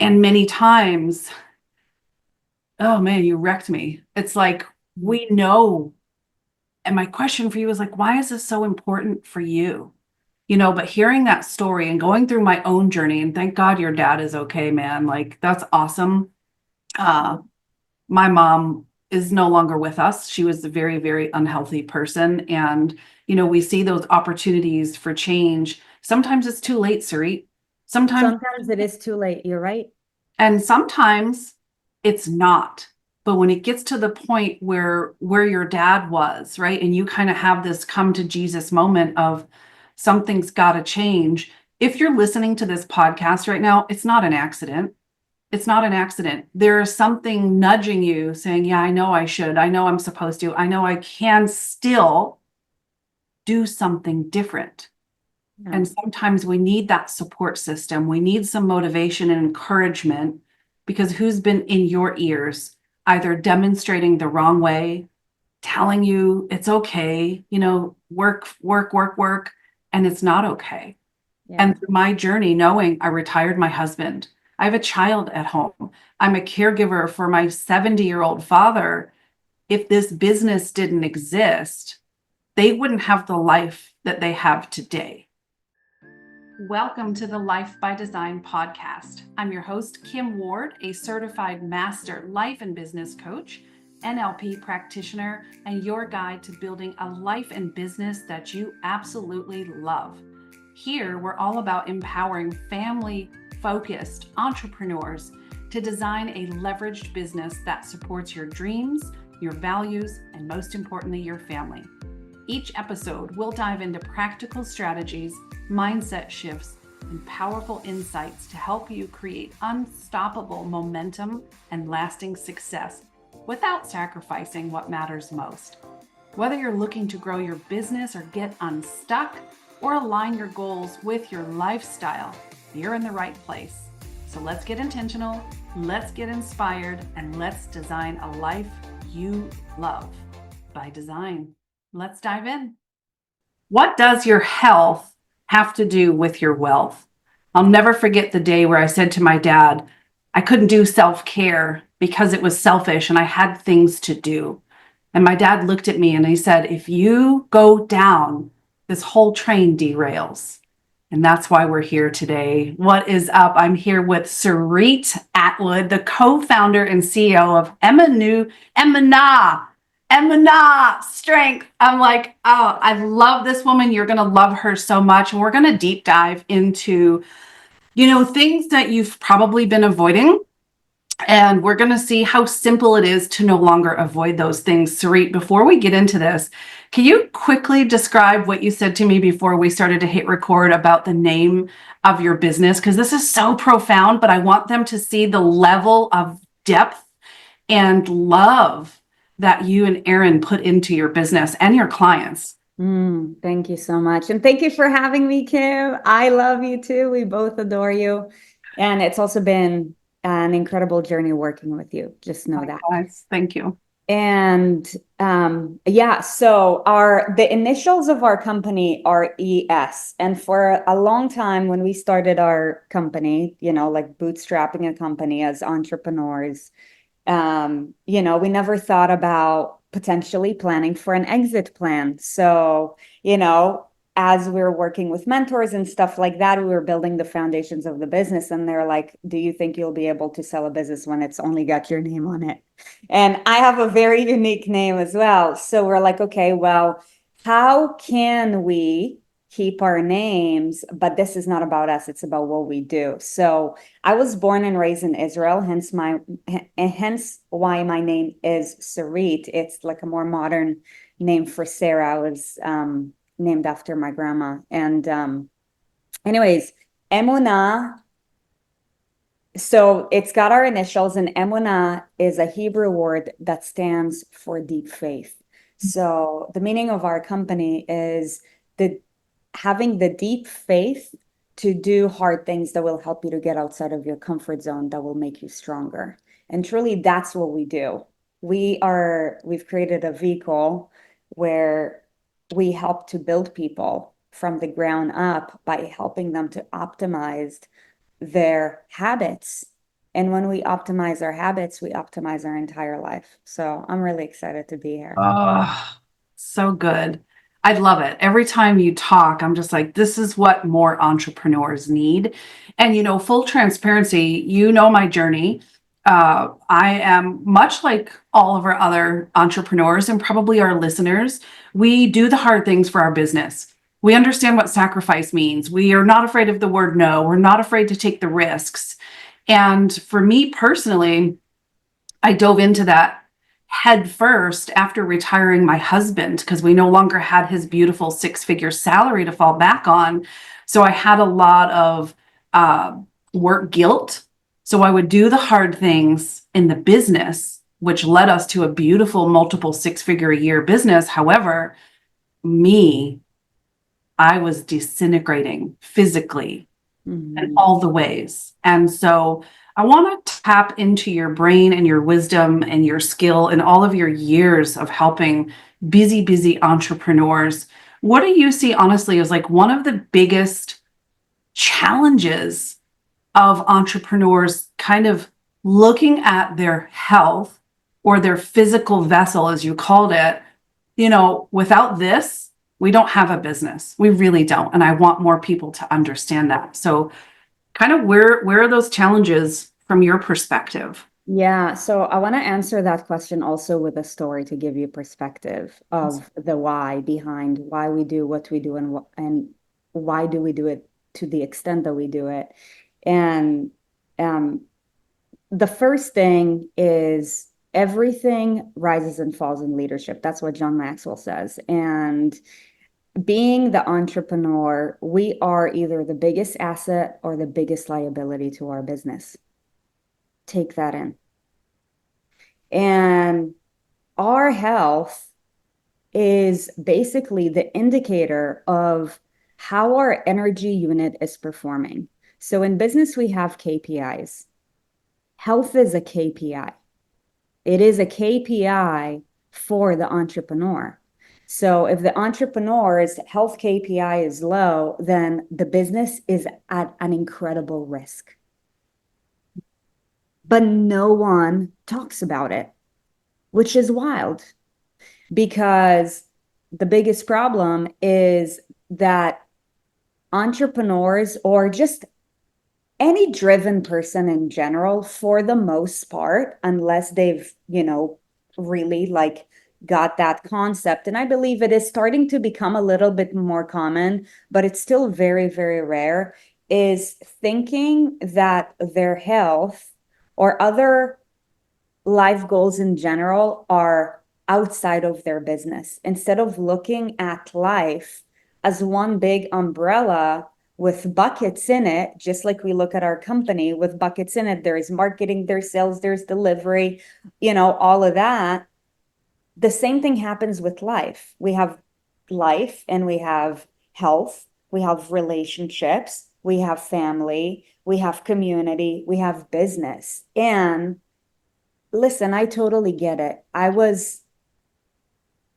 And many times, oh man, you wrecked me. It's like, we know. And my question for you is like, why is this so important for you? But hearing that story and going through my own journey, and thank God your dad is okay, man. Like, that's awesome. Uh, my mom is no longer with us. She was a very, very unhealthy person. And, we see those opportunities for change. Sometimes it's too late, Sarit. Sometimes, Sometimes it is too late. You're right. and sometimes it's not. But when it gets to the point where your dad was, right? And you kind of have this come to Jesus moment of something's got to change. If you're listening to this podcast right now, it's not an accident. It's not an accident. There is something nudging you saying, yeah, I know I should. I know I'm supposed to. I know I can still do something different. Yeah. And sometimes we need that support system. We need some motivation and encouragement because who's been in your ears, either demonstrating the wrong way, telling you it's okay, work, work, work, work, and it's not okay. Yeah. And through my journey, knowing I retired my husband, I have a child at home. I'm a caregiver for my 70-year-old father. If this business didn't exist, they wouldn't have the life that they have today. Welcome to the Life by Design podcast. I'm your host, Kim Ward, a certified master life and business coach, NLP practitioner, and your guide to building a life and business that you absolutely love. Here, we're all about empowering family-focused entrepreneurs to design a leveraged business that supports your dreams, your values, and most importantly, your family. Each episode, we'll dive into practical strategies, mindset shifts, and powerful insights to help you create unstoppable momentum and lasting success without sacrificing what matters most. Whether you're looking to grow your business or get unstuck or align your goals with your lifestyle, you're in the right place. So let's get intentional, let's get inspired, and let's design a life you love by design. Let's dive in. What does your health have to do with your wealth? I'll never forget the day where I said to my dad, I couldn't do self-care because it was selfish and I had things to do. And my dad looked at me and he said, if you go down, this whole train derails. And that's why we're here today. What is up? I'm here with Sarit Attwood, the co-founder and CEO of Emana Strength. I'm like, oh, I love this woman. You're going to love her so much. And we're going to deep dive into, things that you've probably been avoiding. And we're going to see how simple it is to no longer avoid those things. Sarit, before we get into this, can you quickly describe what you said to me before we started to hit record about the name of your business? Because this is so profound, but I want them to see the level of depth and love that you and Erin put into your business and your clients. Thank you so much. And thank you for having me, Kim. I love you too. We both adore you. And it's also been an incredible journey working with you. Just know that. Likewise. Thank you. And yeah, so the initials of our company are ES. And for a long time when we started our company, like bootstrapping a company as entrepreneurs, we never thought about potentially planning for an exit plan. So, as we were working with mentors and stuff like that, we were building the foundations of the business. And they're like, do you think you'll be able to sell a business when it's only got your name on it? And I have a very unique name as well. So we're like, okay, well, how can we keep our names? But this is not about us, it's about what we do. So I was born and raised in Israel, hence why my name is Sarit. It's like a more modern name for Sarah. I was named after my grandma. And anyways, Emunah. So it's got our initials, and Emunah is a Hebrew word that stands for deep faith. So the meaning of our company is the having the deep faith to do hard things that will help you to get outside of your comfort zone, that will make you stronger. And truly, that's what we do. We've created a vehicle where we help to build people from the ground up by helping them to optimize their habits And when we optimize our habits, we optimize our entire life. So I'm really excited to be here. Oh, so good. I love it. Every time you talk, I'm just like, this is what more entrepreneurs need. And, full transparency, my journey. I am much like all of our other entrepreneurs and probably our listeners. We do the hard things for our business. We understand what sacrifice means. We are not afraid of the word no. We're not afraid to take the risks. And for me personally, I dove into that head first after retiring my husband because we no longer had his beautiful six-figure salary to fall back on. So I had a lot of uh, work guilt. So I would do the hard things in the business, which led us to a beautiful multiple six-figure a year business. However, me, I was disintegrating physically in Mhm. all the ways. And so I want to tap into your brain and your wisdom and your skill and all of your years of helping busy entrepreneurs. What do you see, honestly, as like one of the biggest challenges of entrepreneurs kind of looking at their health or their physical vessel, as you called it? Without this, we don't have a business. We really don't. And I want more people to understand that. So kind of where are those challenges from your perspective? Yeah, so I want to answer that question also with a story to give you perspective of the why behind why we do what we do and why do we do it to the extent that we do it. And um, the first thing is everything rises and falls in leadership. That's what John Maxwell says. And being the entrepreneur, we are either the biggest asset or the biggest liability to our business. Take that in. And our health is basically the indicator of how our energy unit is performing. So in business, we have KPIs. Health is a KPI. It is a KPI for the entrepreneur. So if the entrepreneur's health KPI is low, then the business is at an incredible risk. But no one talks about it, which is wild because the biggest problem is that entrepreneurs or just any driven person in general, for the most part, unless they've, really like got that concept. And I believe it is starting to become a little bit more common, but it's still very, very rare, is thinking that their health or other life goals in general are outside of their business instead of looking at life as one big umbrella with buckets in it, just like we look at our company with buckets in it. There's marketing, there's sales, there's delivery, all of that. The same thing happens with life. We have life and we have health, we have relationships, we have family, we have community, we have business. And listen, I totally get it. I was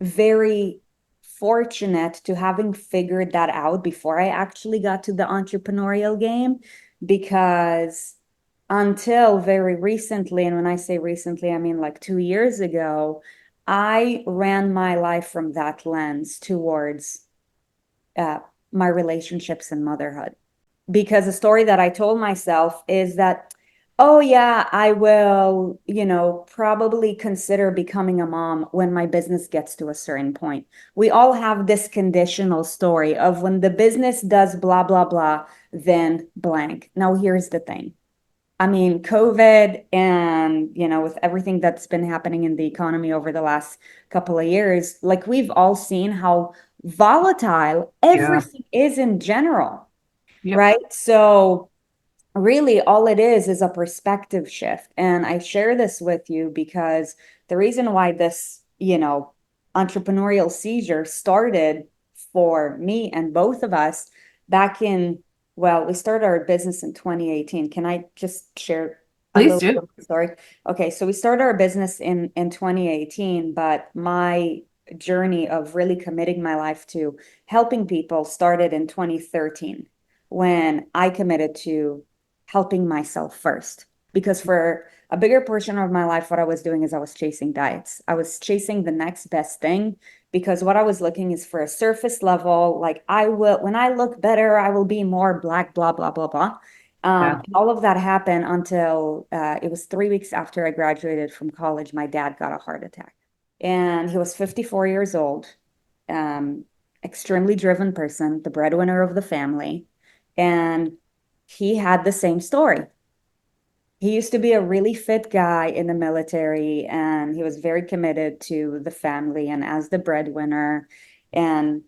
very fortunate to having figured that out before I actually got to the entrepreneurial game because until very recently, and when I say recently, I mean like 2 years ago, I ran my life from that lens towards uh, my relationships and motherhood. Because a story that I told myself is that, oh, yeah, I will, probably consider becoming a mom when my business gets to a certain point. We all have this conditional story of when the business does blah, blah, blah, then blank. Now, here's the thing. I mean, COVID and, with everything that's been happening in the economy over the last couple of years, like we've all seen how volatile Yeah. everything is in general, Yep. right? So really all it is a perspective shift. And I share this with you because the reason why this, entrepreneurial seizure started for me and both of us back in, well, we started our business in 2018. Can I just share a Please little bit do. of the story? Okay, so we started our business in 2018, but my journey of really committing my life to helping people started in 2013 when I committed to helping myself first. because for a bigger portion of my life, what I was doing is I was chasing diets. I was chasing the next best thing because what I was looking is for a surface level, like I will, when I look better, I will be more black, blah, blah, blah, blah. Yeah. All of that happened until it was 3 weeks after I graduated from college. My dad got a heart attack and he was 54 years old, um, extremely driven person, the breadwinner of the family. And he had the same story. He used to be a really fit guy in the military, and he was very committed to the family and as the breadwinner. And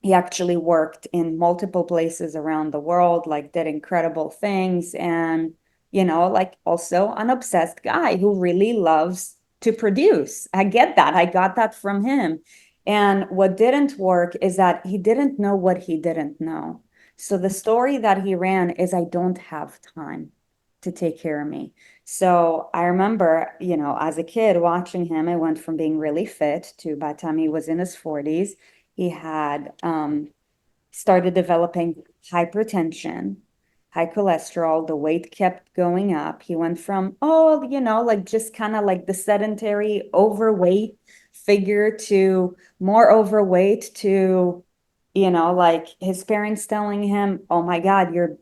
he actually worked in multiple places around the world, like did incredible things. And, like also an obsessed guy who really loves to produce. I get that. I got that from him. And what didn't work is that he didn't know what he didn't know. So the story that he ran is I don't have time to take care of me. So I remember, as a kid watching him, I went from being really fit to by the time he was in his 40s, he had started developing hypertension, high cholesterol. The weight kept going up. He went from, like just kind of like the sedentary overweight figure to more overweight to, like his parents telling him, oh my God, you're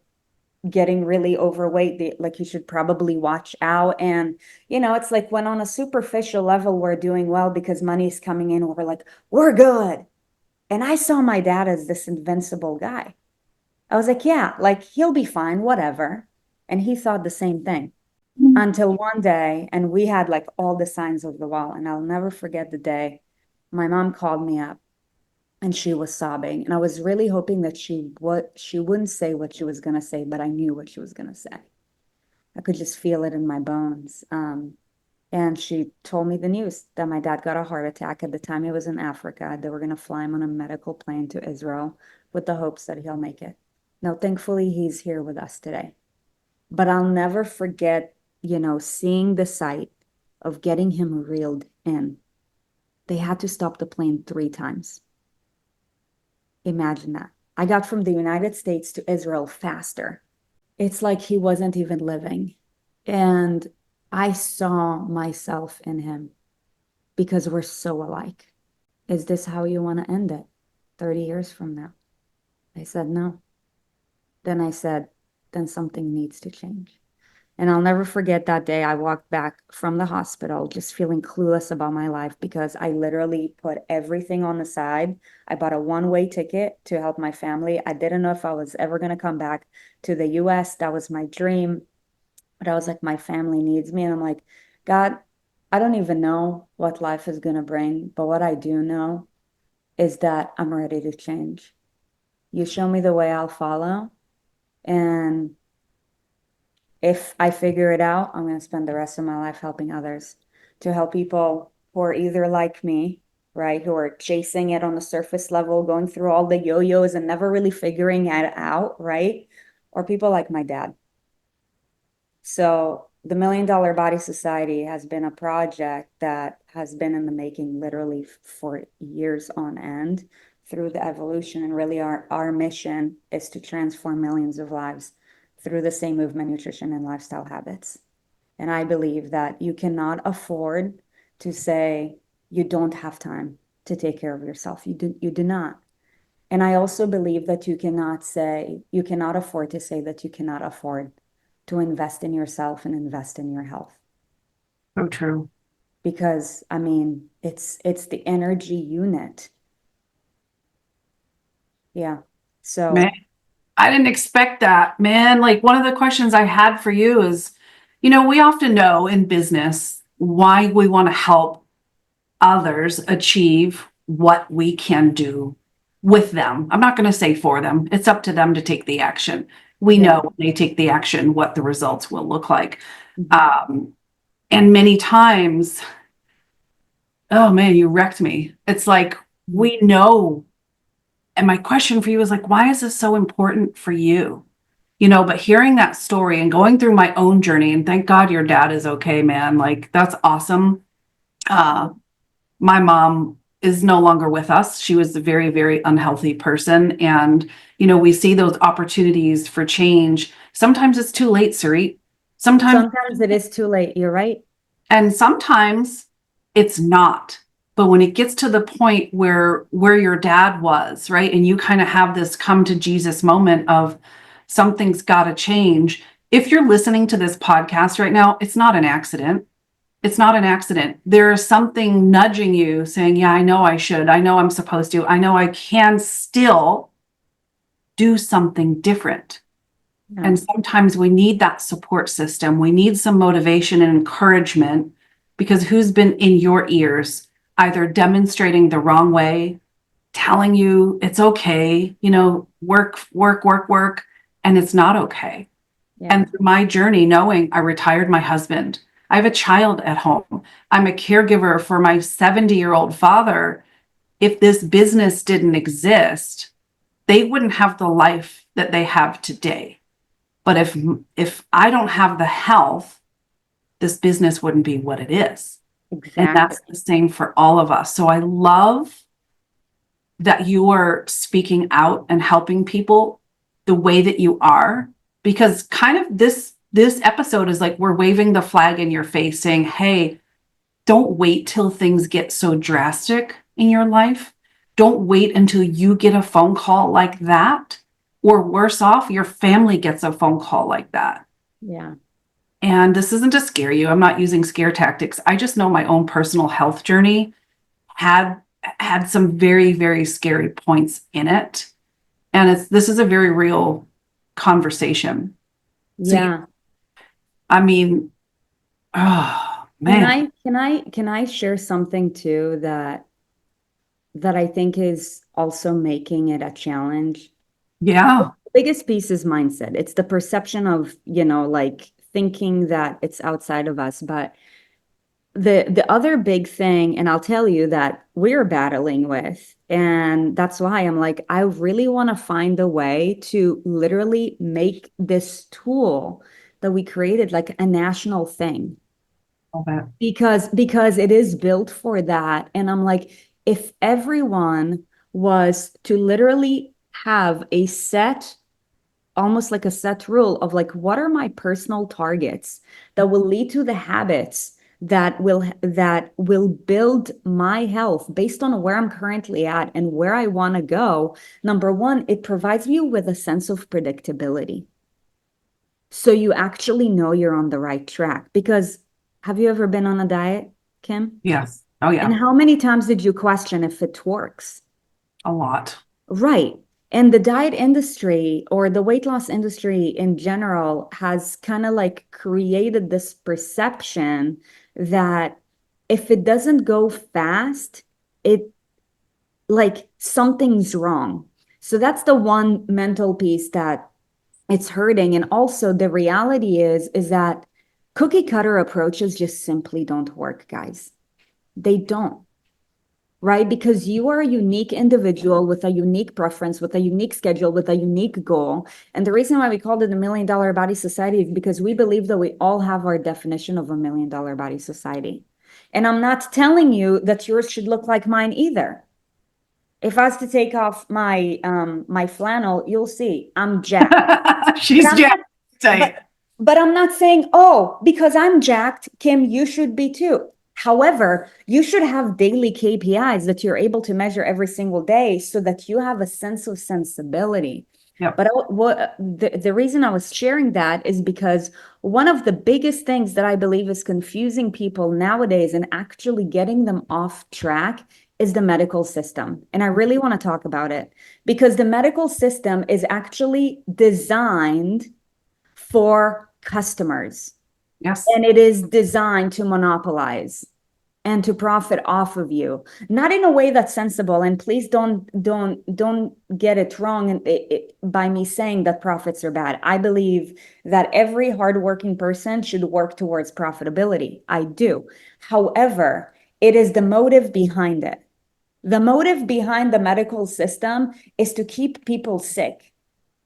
getting really overweight, like you should probably watch out. And it's like when on a superficial level we're doing well because money's coming in, we're like, we're good. And I saw my dad as this invincible guy. I was like, yeah, like he'll be fine, whatever. And he thought the same thing until one day, and we had like all the signs of the wall. And I'll never forget the day my mom called me up and she was sobbing. And I was really hoping that she wouldn't say what she was gonna say, but I knew what she was gonna say. I could just feel it in my bones. And she told me the news that my dad got a heart attack. At the time he was in Africa. They were going to fly him on a medical plane to Israel with the hopes that he'll make it. Now, thankfully, he's here with us today. But I'll never forget, seeing the sight of getting him reeled in. They had to stop the plane 3 times. Imagine that. I got from the United States to Israel faster. It's like he wasn't even living. And I saw myself in him because we're so alike. Is this how you want to end it 30 years from now? I said, no. Then I said, then something needs to change. And I'll never forget that day I walked back from the hospital just feeling clueless about my life because I literally put everything on the side. I bought a one-way ticket to help my family. I didn't know if I was ever going to come back to the US. That was my dream. But I was like, my family needs me. And I'm like, God, I don't even know what life is going to bring. But what I do know is that I'm ready to change. You show me the way, I'll follow. And if I figure it out, I'm going to spend the rest of my life helping others, to help people who are either like me, right, who are chasing it on the surface level, going through all the yo-yos and never really figuring it out, right? Or people like my dad. So the Million Dollar Body Society has been a project that has been in the making literally for years on end through the evolution. And really our mission is to transform millions of lives through the same movement, nutrition, and lifestyle habits. And I believe that you cannot afford to say you don't have time to take care of yourself. You do not. And I also believe that you cannot afford to say that you cannot afford to invest in yourself and invest in your health. So true. Because I mean, it's the energy unit. Yeah. Man, So I didn't expect that, man. Like one of the questions I had for you is, we often know in business why we want to help others achieve what we can do with them. I'm not going to say for them. It's up to them to take the action. We yeah. know when they take the action what the results will look like. Mhm. And many times, oh man, you wrecked me. It's like we know. And my question for you is like, why is this so important for you? But hearing that story and going through my own journey, and thank God your dad is okay, man. Like, that's awesome. My mom is no longer with us. She was a very, very unhealthy person. And, we see those opportunities for change. Sometimes it's too late, Sarit. Sometimes, Sometimes it is too late. You're right. and sometimes it's not. But when it gets to the point where your dad was, right? And you kind of have this come to Jesus moment of something's got to change. If you're listening to this podcast right now, it's not an accident. It's not an accident. There is something nudging you saying, yeah, I know I should. I know I'm supposed to. I know I can still do something different. Yeah. And sometimes we need that support system. We need some motivation and encouragement, because who's been in your ears, either demonstrating the wrong way, telling you it's okay, work, work, work, work, and it's not okay. Yeah. And through my journey, knowing I retired my husband, I have a child at home. I'm a caregiver for my 70-year-old father. If this business didn't exist, they wouldn't have the life that they have today. But if I don't have the health, this business wouldn't be what it is. And Exactly. that's the same for all of us. So I love that you are speaking out and helping people the way that you are, because kind of this episode is like we're waving the flag in your face saying, hey, don't wait till things get so drastic in your life. Don't wait until you get a phone call like that, or worse off, your family gets a phone call like that. Yeah. And this isn't to scare you. I'm not using scare tactics. I just know my own personal health journey had had some very, very scary points in it. And this is a very real conversation. So Yeah. I mean, oh man. Can I share something too that I think is also making it a challenge? The Yeah. biggest piece is mindset. It's the perception of, like thinking that it's outside of us. But the other big thing, and I'll tell you that we're battling with, and that's why I'm like, I really want to find a way to literally make this tool that we created like a national thing, All that. because it is built for that. And I'm like, if everyone was to literally have a set, almost like a set rule of like, what are my personal targets that will lead to the habits that will build my health based on where I'm currently at and where I want to go. Number one, it provides you with a sense of predictability. So you actually know you're on the right track. Because have you ever been on a diet, Kim? Yes. Oh And yeah. how many times did you question if it works? A lot. Right. And the diet industry or the weight loss industry in general has kind of like created this perception that if it doesn't go fast, it like something's wrong. So that's the one mental piece that it's hurting. And also the reality is that cookie cutter approaches just simply don't work, guys. They don't, right? Because you are a unique individual with a unique preference, with a unique schedule, with a unique goal. And the reason why we called it $1 million body society is because we believe that we all have our definition of $1 million body society. And I'm not telling you that yours should look like mine either. If I was to take off my flannel, you'll see I'm jacked. But She's I'm not, jacked. Say but it. but I'm not saying, oh, because I'm jacked, Kim, you should be too. However, you should have daily KPIs that you're able to measure every single day so that you have a sense of sensibility. Yep. But the reason I was sharing that is because one of the biggest things that I believe is confusing people nowadays and actually getting them off track is the medical system. And I really want to talk about it because the medical system is actually designed for customers, Yes. and it is designed to monopolize and to profit off of you, not in a way that's sensible. And please don't get it wrong by me saying that profits are bad. I believe that every hardworking person should work towards profitability. I do. However, it is the motive behind it. The motive behind the medical system is to keep people sick.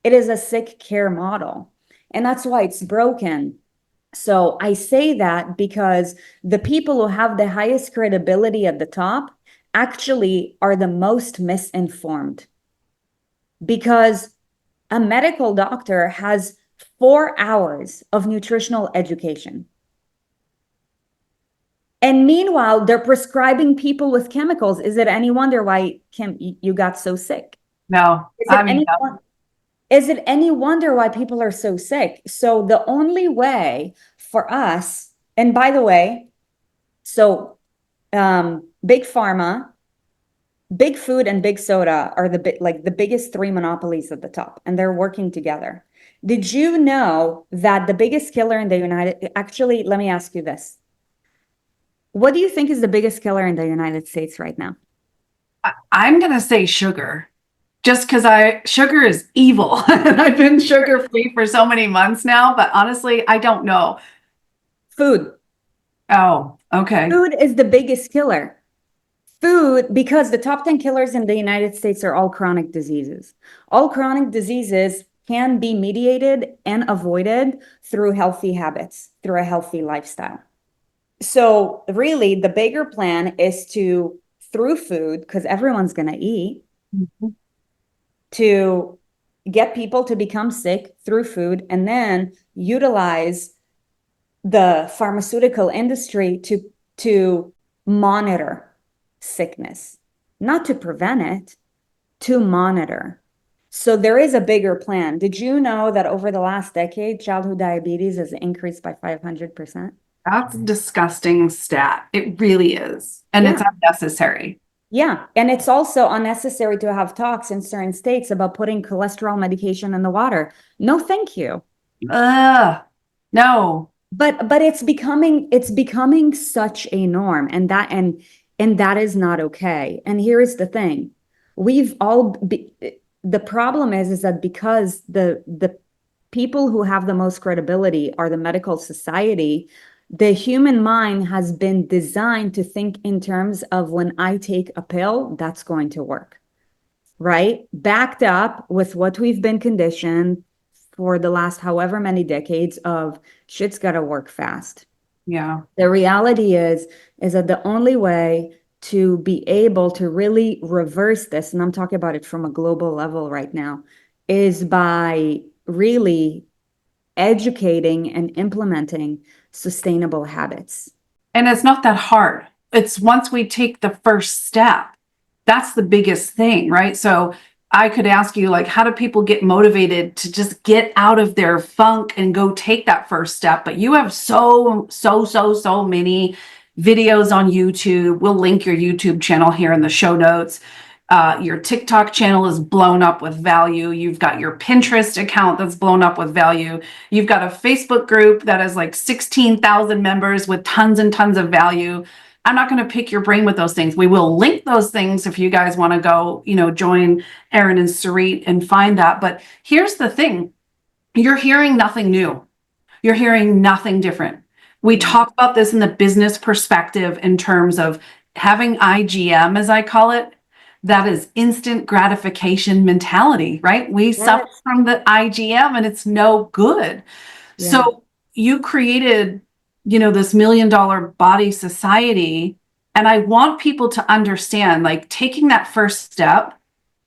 It is a sick care model. And that's why it's broken. So I say that because the people who have the highest credibility at the top actually are the most misinformed, because a medical doctor has 4 hours of nutritional education. And meanwhile, they're prescribing people with chemicals. Is it any wonder why, Kim, you got so sick? No, Is I it mean, any is it any wonder why people are so sick? So the only way for us, and by the way, so big pharma, big food, and big soda are the biggest three monopolies at the top, and they're working together. Did you know that the biggest killer in the United, actually, let me ask you this. What do you think is the biggest killer in the United States right now? I'm going to say sugar. Just because sugar is evil. And I've been sugar free for so many months now, but honestly, I don't know. Food. Oh, okay. Food is the biggest killer. Food, because the top 10 killers in the United States are all chronic diseases. All chronic diseases can be mediated and avoided through healthy habits, through a healthy lifestyle. So, really, the bigger plan is to, through food, because everyone's going to eat, Mhm. to get people to become sick through food and then utilize the pharmaceutical industry to monitor sickness, not to prevent it, to monitor. So there is a bigger plan. Did you know that over the last decade, childhood diabetes has increased by 500%? That's a disgusting stat. It really is. And it's Yeah. unnecessary. Yeah. And it's also unnecessary to have talks in certain states about putting cholesterol medication in the water. No, thank you. Ugh, no. But it's becoming such a norm, and that is not okay. And here is the thing. We've all be, the problem is that because the people who have the most credibility are the medical society, the human mind has been designed to think in terms of when I take a pill, that's going to work, right? Backed up with what we've been conditioned for the last however many decades of shit's got to work fast. Yeah. The reality is that the only way to be able to really reverse this, and I'm talking about it from a global level right now, is by really educating and implementing sustainable habits. And it's not that hard. It's once we take the first step, that's the biggest thing, right? So I could ask you, like, how do people get motivated to just get out of their funk and go take that first step? But you have so many videos on YouTube. We'll link your YouTube channel here in the show notes. Your TikTok channel is blown up with value. You've got your Pinterest account that's blown up with value. You've got a Facebook group that has like 16,000 members with tons and tons of value. I'm not going to pick your brain with those things. We will link those things if you guys want to go, join Erin and Sarit and find that. But here's the thing. You're hearing nothing new. You're hearing nothing different. We talk about this in the business perspective in terms of having IGM, as I call it. That is instant gratification mentality, right? We suffer Yes. from the IGM and it's no good. Yeah. So you created, this $1 million body society. And I want people to understand, like, taking that first step,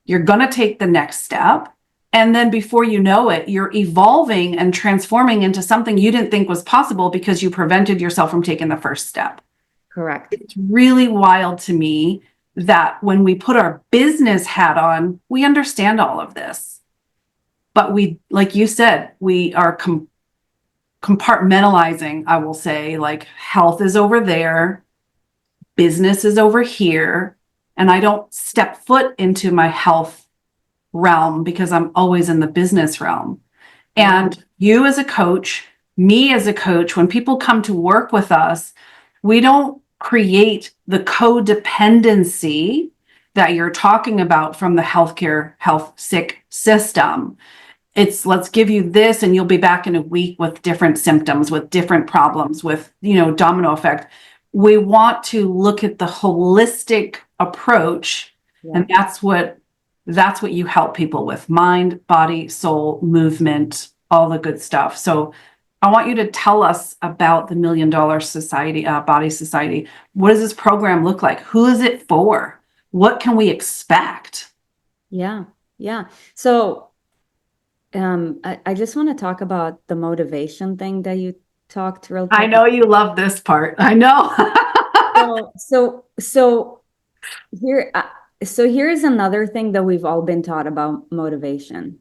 you're going to take the next step. And then before you know it, you're evolving and transforming into something you didn't think was possible because you prevented yourself from taking the first step. Correct. It's really wild to me that when we put our business hat on, we understand all of this. But we, like you said, we are compartmentalizing, I will say, like, health is over there, business is over here, and I don't step foot into my health realm because I'm always in the business realm. And you as a coach, me as a coach, when people come to work with us, we don't create the codependency that you're talking about from the healthcare health sick system. It's let's give you this and you'll be back in a week with different symptoms, with different problems, with, domino effect. We want to look at the holistic approach, Yeah. and that's what you help people with: mind, body, soul, movement, all the good stuff. So I want you to tell us about the $1 million society, body society. What does this program look like? Who is it for? What can we expect? Yeah. Yeah. So I just want to talk about the motivation thing that you talked real I quick. know you love this part. I know. So here, so here's another thing that we've all been taught about motivation.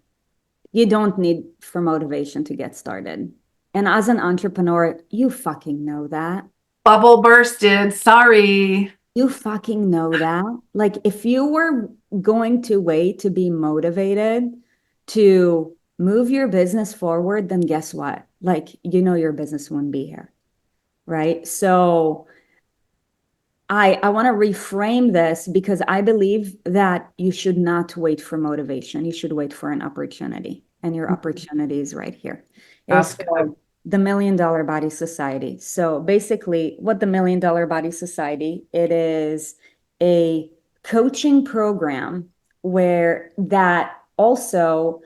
You don't need for motivation to get started. And as an entrepreneur, you fucking know that. Bubble bursted. Sorry. You fucking know that. Like, if you were going to wait to be motivated to move your business forward, then guess what? Like, your business wouldn't be here, right? So, I want to reframe this because I believe that you should not wait for motivation. You should wait for an opportunity. And your opportunity is right here. It's That's good. called the Million Dollar Body Society. So basically, what the Million Dollar Body Society, it is a coaching program where that also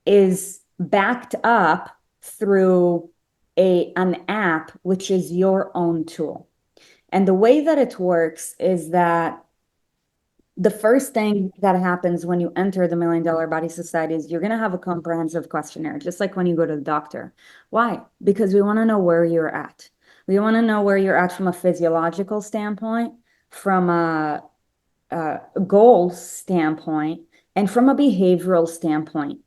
is backed up through an app, which is your own tool. And the way that it works is that the first thing that happens when you enter the Million Dollar Body Society is you're going to have a comprehensive questionnaire, just like when you go to the doctor. Why? Because we want to know where you're at. We want to know where you're at from a physiological standpoint, from a goal standpoint, and from a behavioral standpoint.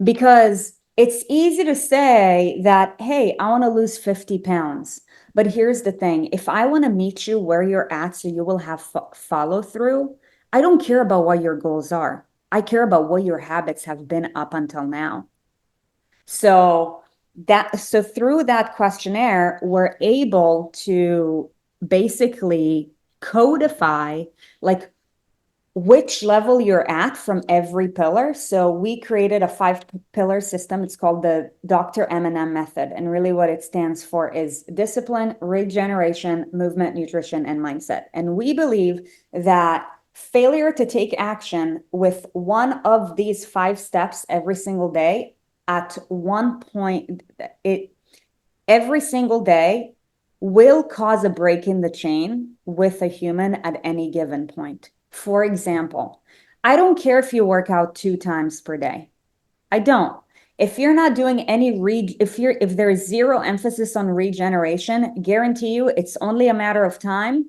Because it's easy to say that, hey, I want to lose 50 pounds. But here's the thing, if I want to meet you where you're at so you will have follow through, I don't care about what your goals are. I care about what your habits have been up until now. So through that questionnaire, we're able to basically codify like which level you're at from every pillar. So we created a 5-pillar system. It's called the Dr. M&M method. And really what it stands for is discipline, regeneration, movement, nutrition, and mindset. And we believe that failure to take action with one of these 5 steps every single day at one point, every single day will cause a break in the chain with a human at any given point. For example, I don't care if you work out 2 times per day. I don't. If you're not doing any if there's zero emphasis on regeneration, guarantee you it's only a matter of time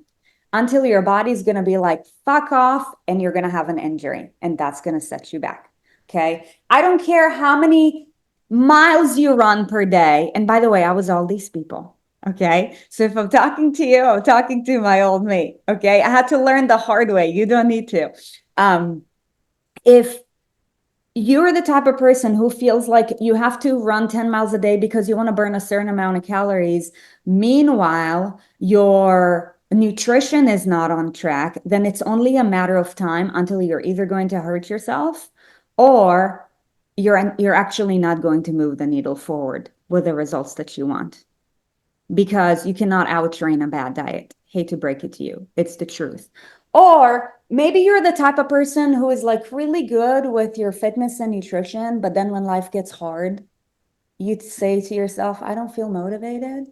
until your body's going to be like, fuck off, and you're going to have an injury, and that's going to set you back. Okay. I don't care how many miles you run per day. And by the way, I was all these people. Okay. So if I'm talking to you, I'm talking to my old me. Okay. I had to learn the hard way. You don't need to. If you're the type of person who feels like you have to run 10 miles a day because you want to burn a certain amount of calories, meanwhile, your nutrition is not on track, then it's only a matter of time until you're either going to hurt yourself or you're actually not going to move the needle forward with the results that you want because you cannot outtrain a bad diet. Hate to break it to you. It's the truth. Or maybe you're the type of person who is like really good with your fitness and nutrition, but then when life gets hard, you'd say to yourself, I don't feel motivated.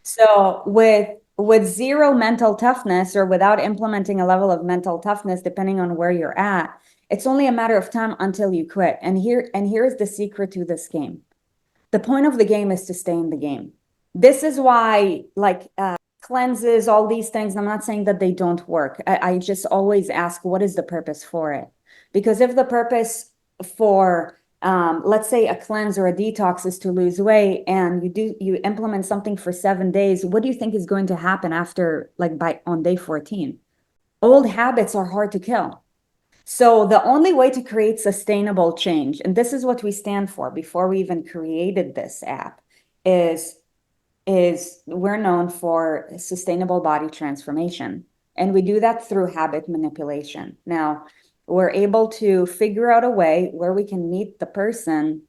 So with zero mental toughness or without implementing a level of mental toughness, depending on where you're at, it's only a matter of time until you quit. And here's the secret to this game. The point of the game is to stay in the game. This is why, like, cleanses, all these things, I'm not saying that they don't work. I just always ask, what is the purpose for it? Because if the purpose for, let's say, a cleanse or a detox is to lose weight and you implement something for 7 days, what do you think is going to happen after, like, on day 14? Old habits are hard to kill. So the only way to create sustainable change, and this is what we stand for before we even created this app, is we're known for sustainable body transformation. And we do that through habit manipulation. Now, we're able to figure out a way where we can meet the person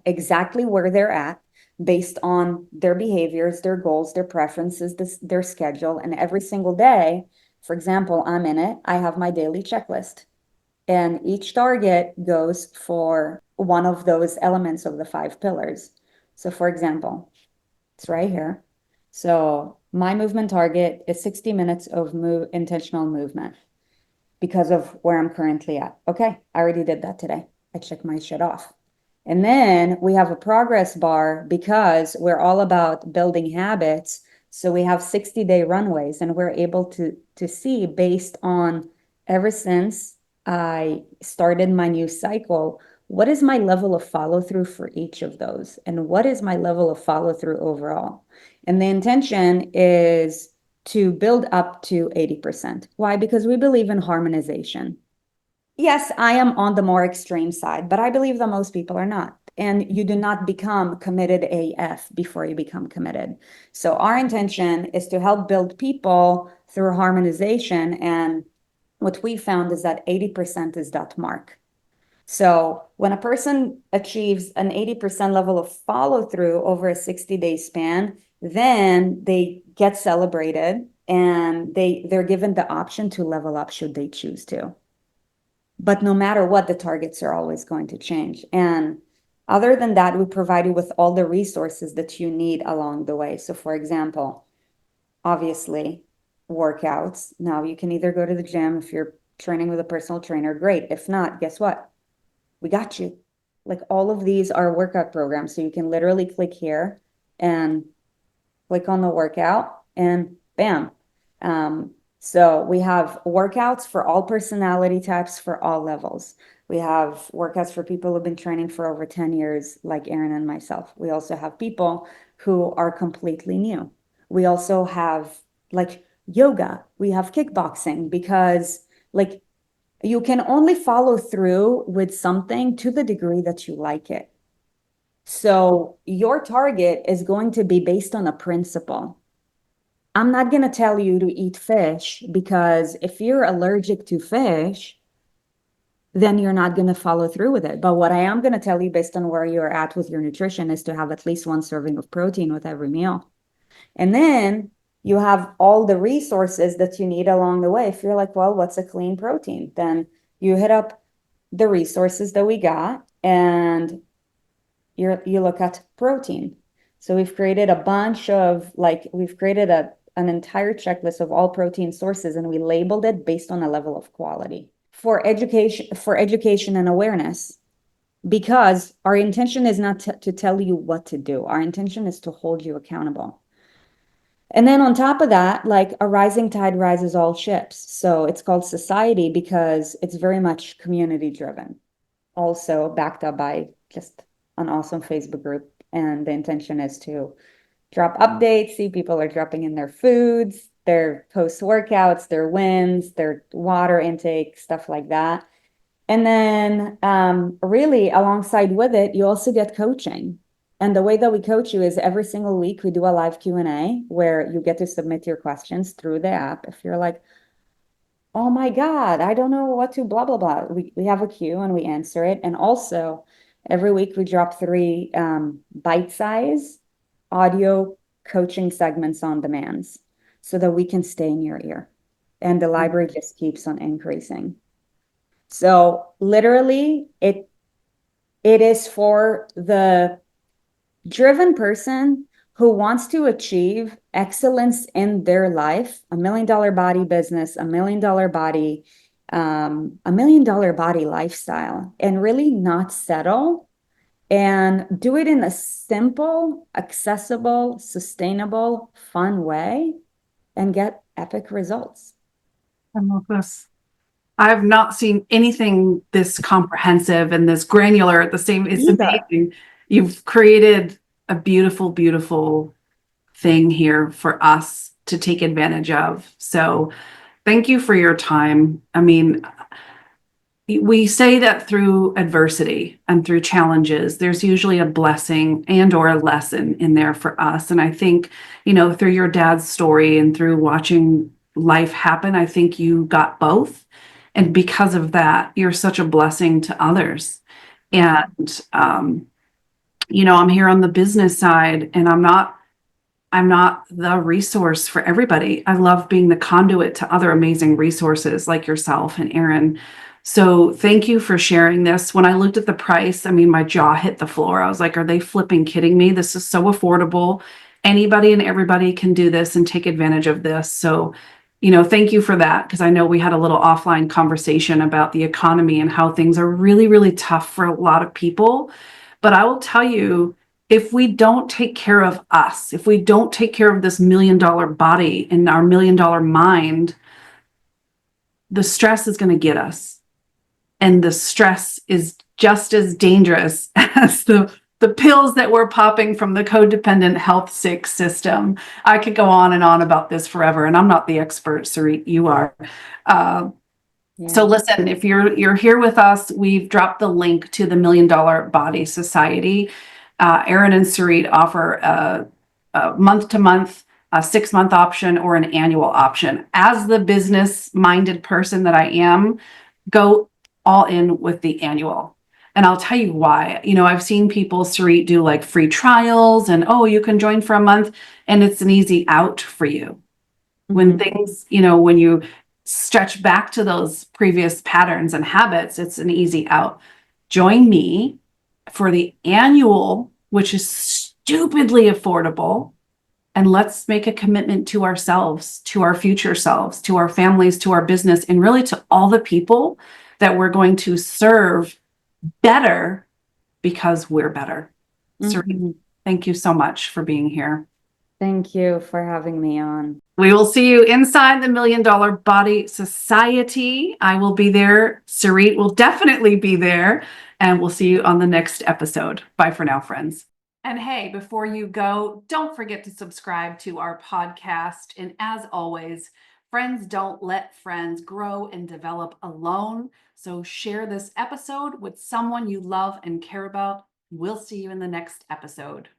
exactly where they're at based on their behaviors, their goals, their preferences, their schedule. And every single day, for example, I'm in it, I have my daily checklist. And each target goes for one of those elements of the 5 pillars. So, for example, it's right here. So, my movement target is 60 minutes of intentional movement because of where I'm currently at. Okay, I already did that today. I check my shit off. And then we have a progress bar because we're all about building habits. So we have 60-day runways, and we're able to see based on ever since I started my new cycle, what is my level of follow through for each of those? And what is my level of follow through overall? And the intention is to build up to 80%. Why? Because we believe in harmonization. Yes, I am on the more extreme side, but I believe that most people are not. And you do not become committed AF before you become committed. So our intention is to help build people through harmonization. And what we found is that 80% is that mark. So when a person achieves an 80% level of follow through over a 60-day span, then they get celebrated and they're given the option to level up should they choose to. But no matter what, the targets are always going to change. And other than that, we provide you with all the resources that you need along the way. So for example, obviously, workouts. Now you can either go to the gym if you're training with a personal trainer, great. If not, guess what? We got you. Like all of these are workout programs. So you can literally click here and click on the workout and bam. So we have workouts for all personality types, for all levels. We have workouts for people who've been training for over 10 years, like Aaron and myself. We also have people who are completely new. We also have like yoga. We have kickboxing because like you can only follow through with something to the degree that you like it. So your target is going to be based on a principle. I'm not going to tell you to eat fish because if you're allergic to fish, then you're not going to follow through with it. But what I am going to tell you based on where you're at with your nutrition is to have at least one serving of protein with every meal. And then you have all the resources that you need along the way. If you're like, well, what's a clean protein? Then you hit up the resources that we got and you look at protein. So we've created a bunch of we've created an entire checklist of all protein sources, and we labeled it based on a level of quality for education and awareness, because our intention is not to tell you what to do. Our intention is to hold you accountable. And then on top of that, like a rising tide rises all ships. So it's called society because it's very much community driven. Also backed up by just an awesome Facebook group. And the intention is to drop updates, see people are dropping in their foods, their post workouts, their wins, their water intake, stuff like that. And then really alongside with it, you also get coaching. And the way that we coach you is every single week we do a live Q&A where you get to submit your questions through the app. If you're like, oh my God, I don't know what to blah, blah, blah. We have a queue and we answer it. And also every week we drop 3 bite-size audio coaching segments on demands so that we can stay in your ear. And the library just keeps on increasing. So literally it is for the driven person who wants to achieve excellence in their life, $1 million body business, $1 million body, $1 million body lifestyle, and really not settle and do it in a simple, accessible, sustainable, fun way and get epic results. I love this. I've not seen anything this comprehensive and this granular at the same. It's amazing. You've created a beautiful, beautiful thing here for us to take advantage of. So thank you for your time. I mean, we say that through adversity and through challenges, there's usually a blessing and or a lesson in there for us. And I think, through your dad's story and through watching life happen, I think you got both. And because of that, you're such a blessing to others. And, I'm here on the business side and I'm not the resource for everybody. I love being the conduit to other amazing resources like yourself and Aaron. So thank you for sharing this. When I looked at the price, I mean, my jaw hit the floor. I was like, are they flipping kidding me? This is so affordable. Anybody and everybody can do this and take advantage of this. So thank you for that, because I know we had a little offline conversation about the economy and how things are really, really tough for a lot of people. But I will tell you, if we don't take care of us, if we don't take care of this $1 million body and our $1 million mind, the stress is going to get us. And the stress is just as dangerous as the pills that we're popping from the codependent health sick system. I could go on and on about this forever, and I'm not the expert, Sarit, you are. So listen, if you're here with us, we've dropped the link to the $1 Million Body Society. Erin and Sarit offer a month-to-month, a 6-month option, or an annual option. As the business-minded person that I am, go all in with the annual. And I'll tell you why. I've seen people, Sarit, do like free trials and, oh, you can join for a month, and it's an easy out for you. When things, when you stretch back to those previous patterns and habits, it's an easy out. Join me for the annual, which is stupidly affordable. And let's make a commitment to ourselves, to our future selves, to our families, to our business, and really to all the people that we're going to serve better because we're better. Sarit, thank you so much for being here. Thank you for having me on. We will see you inside the $1 Million Body Society. I will be there. Sarit will definitely be there. And we'll see you on the next episode. Bye for now, friends. And hey, before you go, don't forget to subscribe to our podcast. And as always, friends don't let friends grow and develop alone. So share this episode with someone you love and care about. We'll see you in the next episode.